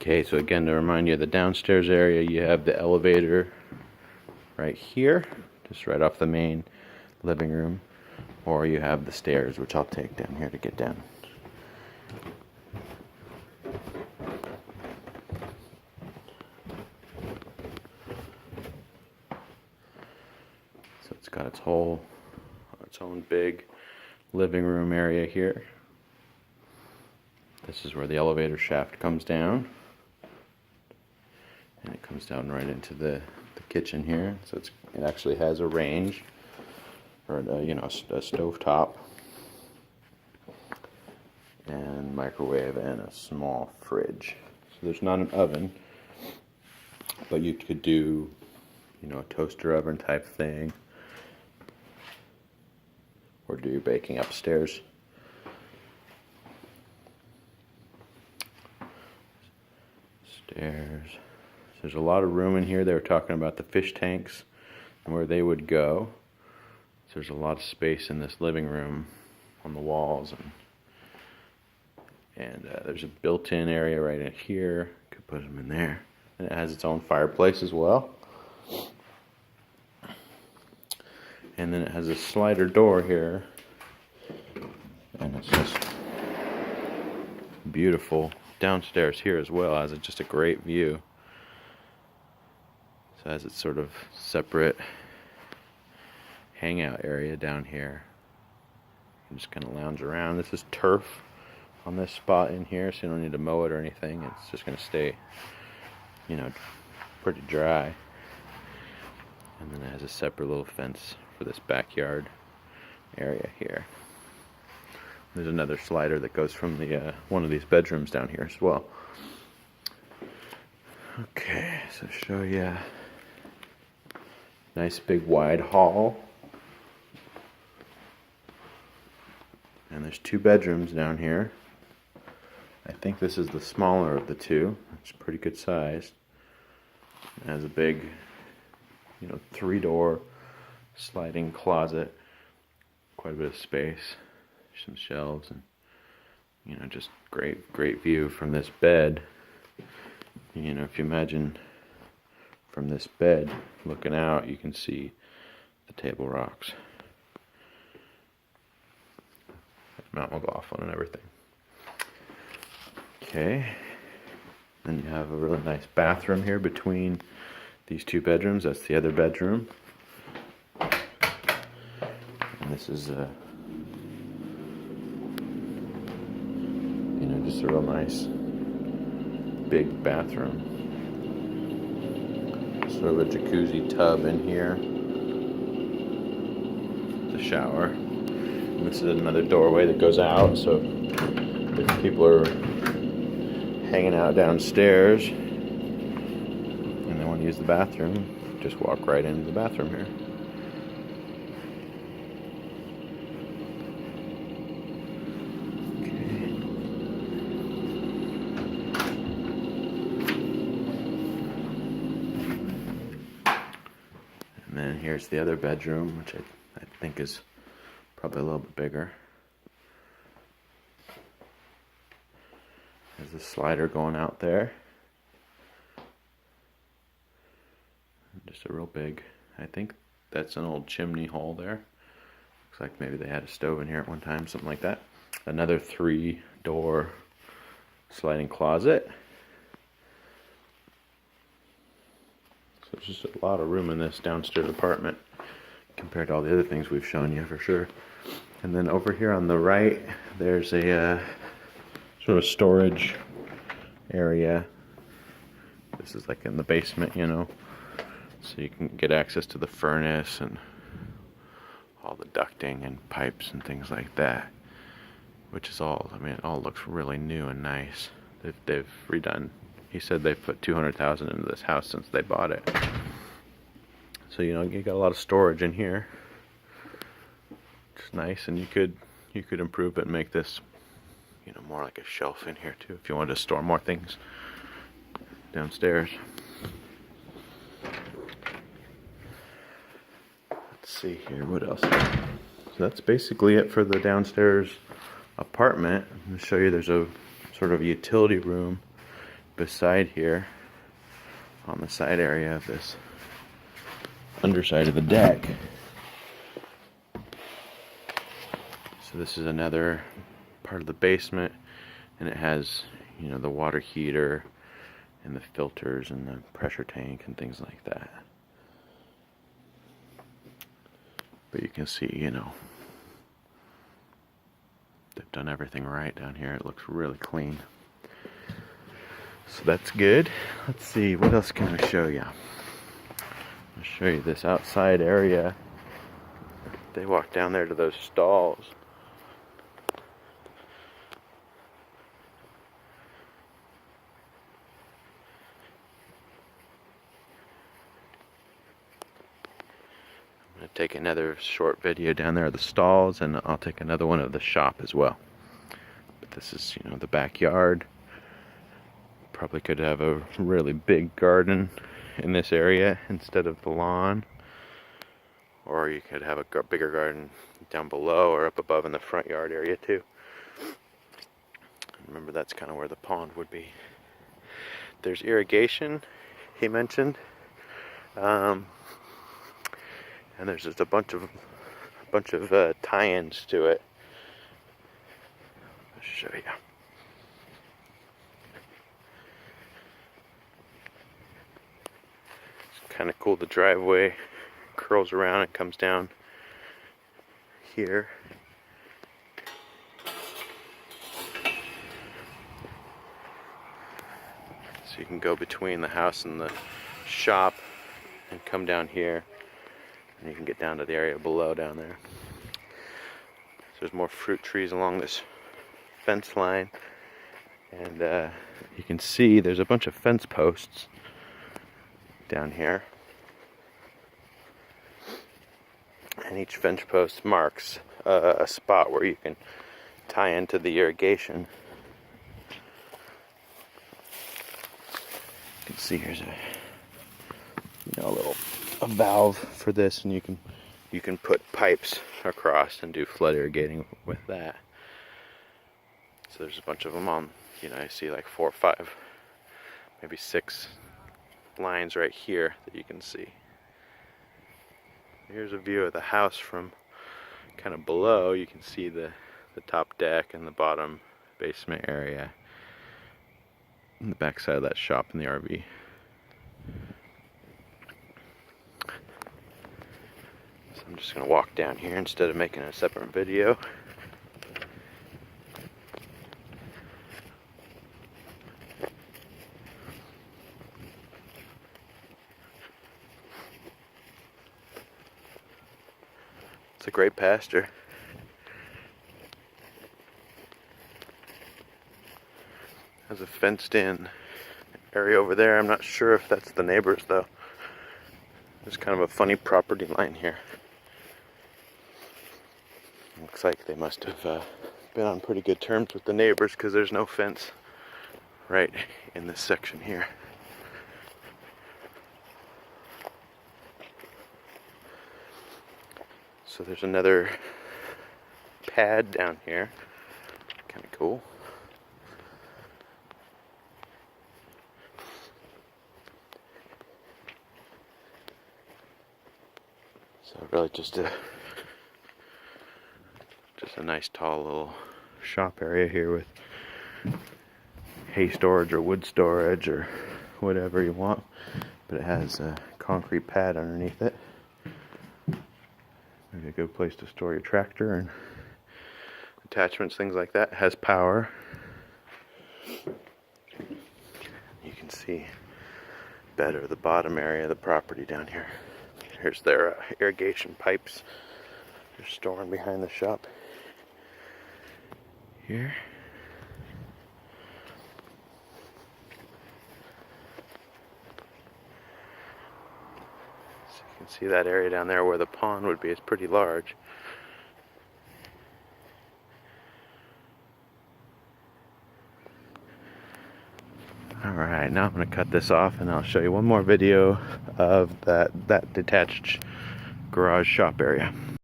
Okay, so again, to remind you, the downstairs area, you have the elevator right here, just right off the main living room, or you have the stairs, which I'll take down here to get down. So it's got its own big living room area here. This is where the elevator shaft comes down, and it comes down right into the kitchen here. So it actually has a range, or a stove top, and microwave, and a small fridge. So there's not an oven, but you could do, a toaster oven type thing, or do your baking upstairs. Stairs. There's a lot of room in here. They were talking about the fish tanks and where they would go. So there's a lot of space in this living room on the walls, and there's a built-in area right in here. Could put them in there. And it has its own fireplace as well. And then it has a slider door here, and it's just beautiful. Downstairs here as well has just a great view. So it has its sort of separate hangout area down here. You can just kind of lounge around. This is turf on this spot in here, so you don't need to mow it or anything. It's just going to stay, pretty dry. And then it has a separate little fence for this backyard area here. There's another slider that goes from the one of these bedrooms down here as well. Okay, so show you nice big wide hall. And there's 2 bedrooms down here. I think this is the smaller of the 2. It's pretty good size. It has a big, 3-door sliding closet. Quite a bit of space. Some shelves, and just great view from this bed. If you imagine from this bed looking out, you can see the Table Rocks, Mount McLaughlin, and everything. Okay, then you have a really nice bathroom here between these 2 bedrooms. That's the other bedroom, and this is just a real nice big bathroom. Sort of a jacuzzi tub in here. The shower. And this is another doorway that goes out, so if people are hanging out downstairs and they want to use the bathroom, just walk right into the bathroom here. And then here's the other bedroom, which I think is probably a little bit bigger. There's a slider going out there. Just a real big, I think that's an old chimney hole there. Looks like maybe they had a stove in here at one time, something like that. Another 3-door sliding closet. So there's just a lot of room in this downstairs apartment compared to all the other things we've shown you, for sure. And then over here on the right, there's a sort of storage area. This is like in the basement, so you can get access to the furnace and all the ducting and pipes and things like that, which is all, it all looks really new and nice. They've redone. He said they've put $200,000 into this house since they bought it. So you got a lot of storage in here. It's nice, and you could improve it and make this, more like a shelf in here too, if you wanted to store more things downstairs. Let's see here, what else? So that's basically it for the downstairs apartment. I'm going to show you there's a sort of utility room beside here, on the side area of this underside of the deck. So this is another part of the basement, and it has, you know, the water heater and the filters and the pressure tank and things like that. But you can see, you know, they've done everything right down here. It looks really clean. So that's good. Let's see, what else can I show you? I'll show you this outside area. They walk down there to those stalls. I'm going to take another short video down there of the stalls, and I'll take another one of the shop as well. But this is, you know, the backyard. Probably could have a really big garden in this area instead of the lawn. Or you could have a bigger garden down below or up above in the front yard area too. Remember, that's kind of where the pond would be. There's irrigation, he mentioned. And there's just a bunch of tie-ins to it. I'll show you. It's kind of cool. The driveway curls around and comes down here. So you can go between the house and the shop and come down here. And you can get down to the area below down there. So there's more fruit trees along this fence line. And you can see there's a bunch of fence posts down here. And each fence post marks a spot where you can tie into the irrigation. You can see here's a valve for this, and you can put pipes across and do flood irrigating with that. So there's a bunch of them on, you know, I see like 4 or 5, maybe 6 lines right here that you can see. Here's a view of the house from kind of below. You can see the top deck and the bottom basement area and the back side of that shop in the RV. So I'm just going to walk down here instead of making a separate video. It's a great pasture. There's a fenced in area over there. I'm not sure if that's the neighbors though. There's kind of a funny property line here. Looks like they must have been on pretty good terms with the neighbors, because there's no fence right in this section here. So there's another pad down here. Kind of cool. So really just a nice tall little shop area here with hay storage or wood storage or whatever you want, but it has a concrete pad underneath it. Maybe a good place to store your tractor and attachments, things like that. It has power. You can see better the bottom area of the property down here. Here's their irrigation pipes. They're storing behind the shop here. So you can see that area down there where the pond would be. It's pretty large. Alright, now I'm going to cut this off and I'll show you one more video of that detached garage shop area.